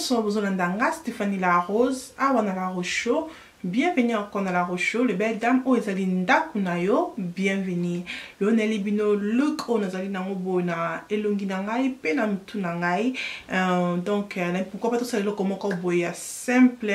Bonsoir, Bozolanda, Stéphanie La Rose, Awana La Rocho. Bienvenue encore dans La Rocho, le belle dame o ezali ndakunayo, bienvenue. Le neli bino look o nazali nango bona elongi nangai pe na mtu nangai. Donc pourquoi pas tout ça le comment ko boya simple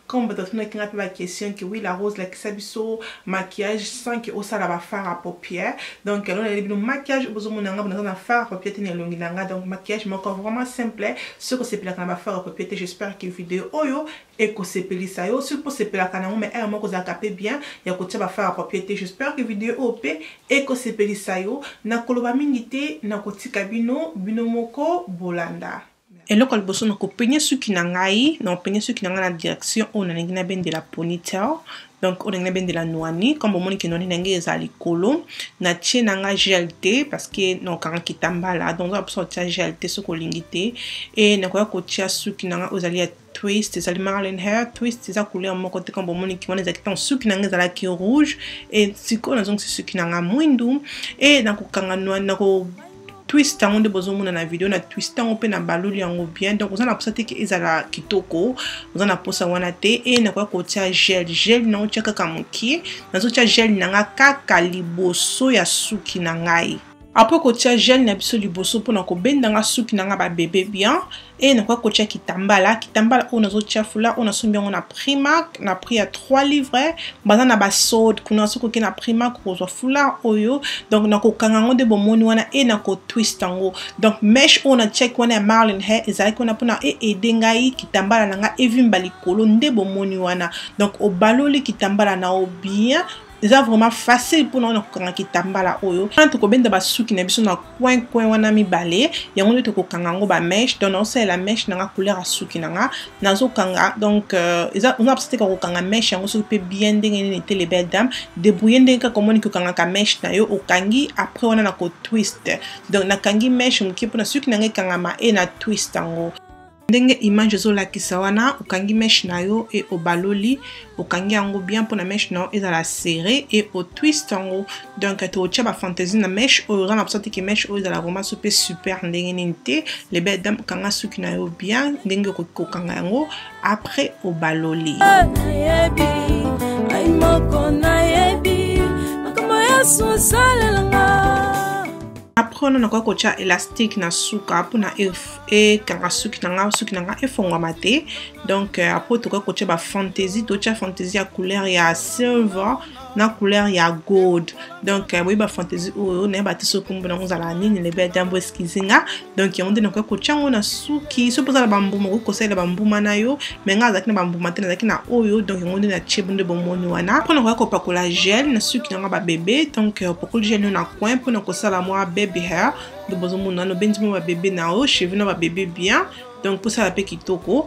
comme peut-être on a une question que oui la rose la kisabiso maquillage sans que ça la va faire à paupières. Donc on a le maquillage besoin mon nanga on a faire à paupières tenir elongi nanga donc maquillage mais encore vraiment simple ce que c'est plat qu'on va faire à paupières. J'espère que vidéo oyo et que c'est peli ça yo sur pour c'est plat mais un mot que ça capé bien il y a côté va faire à paupières. J'espère que vidéo op et que c'est peli ça yo na koloba mingité na côté kabino binomoko bolanda. Et là, quand on a peigné ce qui n'a la direction, on a ben de la ponytail. Donc, on a ben de la noani. Comme on dit que nous avons des colo, na tche nanga gelté parce que non quand qui tambala donc on a sortir gelté ce colingité et na quoi coacher ce qui n'a aux alliés twist, c'est le marlin hair twist, c'est ça couleur mon côté comme on dit qui on est actant ce qui n'a la qui rouge et si qu'on a donc ce qui n'a mwindu et na ko kanga noani na ko twist on de besoin na vidéo na twist on peut na baloli yango bien donc on a posté que ezala kitoko on a posa wana te et na kwa kotia gel na otia kaka moki na zo tia gel na kaka liboso ya suki na ngai après kotia gel na biso liboso pona ko bendanga suki na nga ba bébé bien et na kwa kotia kitambala on a zo tia fula on a sombi on a Primark na prix à 3 livres baza na ba solde kuna soko ke na Primark ko zo fula oyo donc na ko kanga ngo de bomoni wana et na ko twist ango donc mesh on a check wana marlin hair ezali kona pona e dengai kitambala na nga evimba likolo nde bomoni wana donc o baloli kitambala na o bien. C'est vraiment facile pour nous quand kitambala oyo quand ko benda ba suki na biso na coin wana mi balé yango to ko kanga ngo ba mèche donc c'est la mèche na couleur suki na nazo kanga donc on a peut-être ko kanga mèche yango so peut bien ndenge te les belles dames débrouiller ndenge comme on ko kanga ka mèche na yo okangi après on a ko twist donc na kangi mèche mki pour na suki na kanga ma et na twist yango ndenge image zo la kisawana ukangi mesh na yo et au baloli ukangi yango bien pour na mesh na et la serré et au twist yango donc to tia ba fantaisie na mesh o rana absolument que mesh o la vraiment super ndenge ninte les belles dames kanga suki na yo bien ndenge ko kanga yango après au baloli après on a quoi kocha élastique na suka pour na et kanga suki nanga e fongwa mate donc après to quoi kocha ba fantaisie to cha fantaisie à couleur ya silver na couleur ya gold donc oui ba fantaisie o na ba tiso kumbu na ngala nini le belle dambo skizinga donc on na quoi kocha on a suki so poza la bambuma ko kosa la bambuma na yo mais nga zakina bambuma tena zakina oyo donc on na chebunde bomoni wana pour na quoi ko pakola gel na suki nanga ba bébé donc pour gel na coin pour na kosala moi baby hair de besoin mon no bendimo ba bébé na o cheveux na ba bébé bien donc pour ça la pe kitoko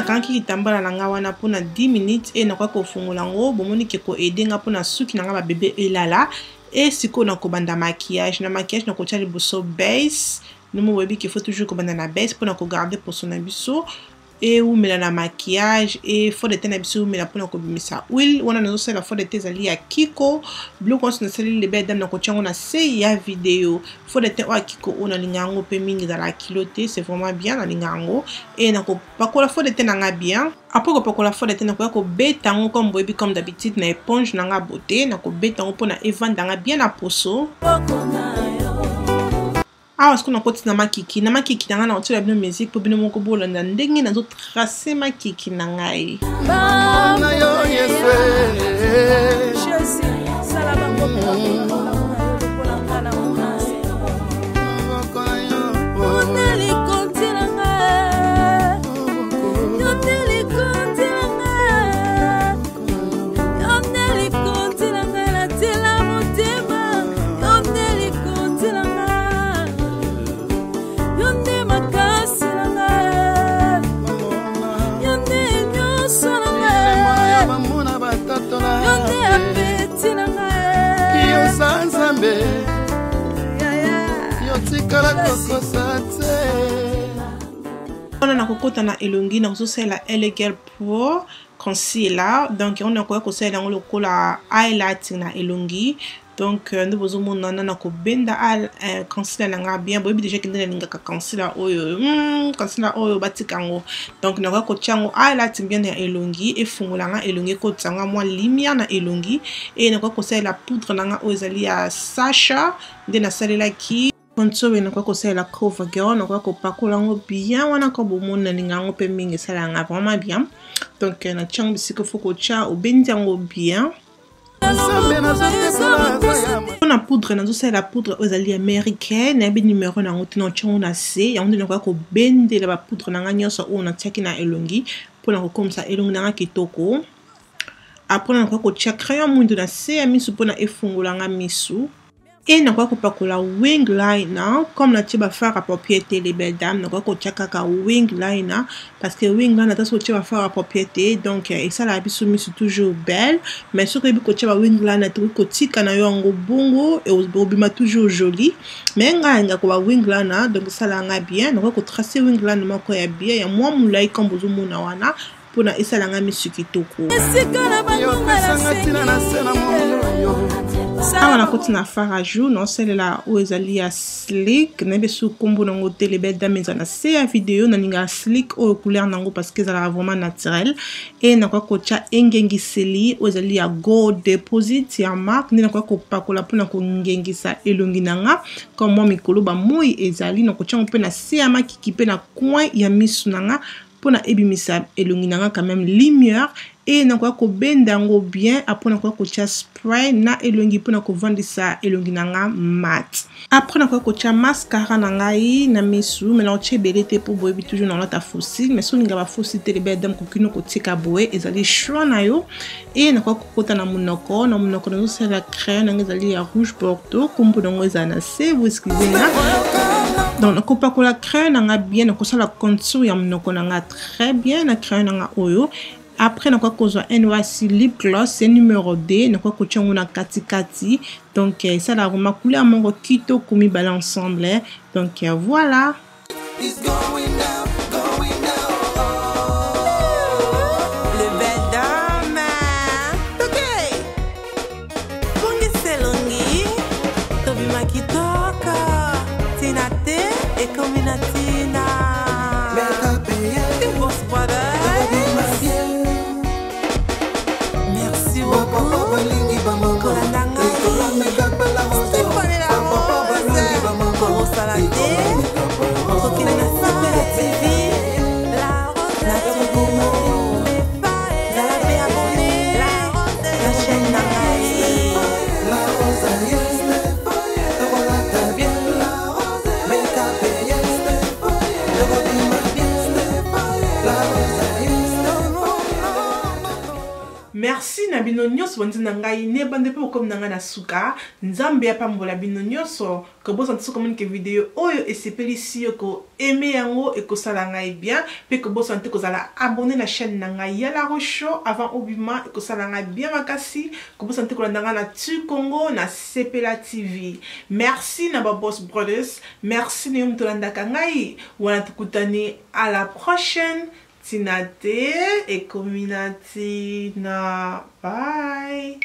quand qui tambala na nga wana pona 10 minutes et na kwa ko fungola ngo bomoni ke ko aider nga pona suki na nga ba bébé elala et siko na ko banda maquillage na ko tia liboso base no mo webi qu'il faut toujours ko banda na base pona ko garder pour son abisso et ou mela na maquillage et faut de teint abisso mela pona ko bimisa huile wana na zo la faut de teint ali ya Kiko blue cons na seli le belle dame na ko tia ngona se ya vidéo faut de teint wa Kiko ona lingango pe mingi za la kiloté c'est vraiment bien na lingango et na ko pakola faut de teint nga bien après ko pakola faut de teint na ko beta ngo comme boyebi comme d'habitude na éponge na nga beauté na ko beta ngo pona evanda nga bien na poso ah est-ce qu'on a continué na makiki nanga na otila bino musique pour bino moko bolanda ndenge nazo tracer makiki na ngai na yo yeswe Jésus salama boko on a kokota na elongi na kosala Elegel Pro concealer. Donc on a quoi kosala ngo lokola highlighting na elongi. Donc nous besoin mon na ko benda al concealer nga bien boyebi déjà kende na ka concealer oyo batikango. Donc na ko tiango highlighting bien na elongi e fungola nga elongi ko tsanga moi lumière na elongi et na ko kosala poudre nga oyo ezali ya Sacha nde na salela ki contour na ko kosala CoverGirl na ko pakola ngo bien wana ko bomona ninga ngo pe mingi sala nga vraiment bien. Donc na tiango bisiko foko cha obendi ngo bien. On a poudre na zo la poudre aux alliés américaines na bi numéro na ngoto na tchon na C ya onde ko bende la poudre na nganya so on a tchaki na elongi pour na comme ça elongi na kitoko. Après na ko tcha crayon mundo na C ya misu pona efungola nga misu. Et na kwa pakola wing liner comme na tiba faire à propriété les belles dames na kwa tchaka ka wing liner parce que wing liner ta so tiba faire à propriété donc et ça la bisu misu toujours belle mais ce que bi ko tiba wing liner to ko tika na yo ngo bongo et obima toujours joli mais nga ko wing liner donc ça la nga bien na ko tracer wing liner mako ya bien ya moi mulai comme bozo mona wana pona esala nga misu kitoko. Ah, on a continué à faire à jour, non, celle-là où ils allaient à slick, n'est-ce pas, sous combo dans le les belles dames, ils en a c'est la vidéo, on a slick ou couleur nango parce qu'ils sont vraiment naturel. Et on a quoi coacha engengi seli, où ils allaient à gold deposit, ya marque, ni na quoi pas cola pour na ko engengi sa elongi nanga, comme moi mikolo ba moi ezali, na coacha on peut na c'est ama qui peut na coin ya misu nanga, pour na ebimisa elongi nanga quand même lumière. Et na kwa ko bendango bien après na kwa ko cha spray na elongi pour na ko vandisa elongi nanga mat. Après na kwa ko cha mascara nanga yi na misu mais na oche belete pour boyebi toujours na lota fossile mais so ninga ba fossile te be dam ko kino ko tika boye ezali choix na yo et na kwa ko kota na munoko na zo la crème na ezali ya rouge bordeaux kombo nango ezana se vous excusez là. Donc na ko pakola crème nanga bien na ko sala contour ya munoko nanga très bien na crème nanga oyo. Après, on a quoi NYC lip gloss, c'est numéro 2. On a quoi on a kati. Donc, ça la vraiment couleur mon kito komi bal ensemble. Donc, voilà. Merci na bino nyonso bonzi na ngai ne bande pe comme nanga na suka nzambe ya pambola bino nyonso ko bosa ntso communique vidéo oyo esepeli si ko aimer yango e ko sala ngai bien pe ko bosa ntiko zala abonner na chaîne na ngai ya La Rose Show avant obima e ko sala ngai bien makasi ko bosa ntiko landanga na Tu Congo na Sepela TV. Merci na ba Boss Brothers, merci ni mto landaka ngai wana tukutani à la prochaine. Tinate et Community na bye.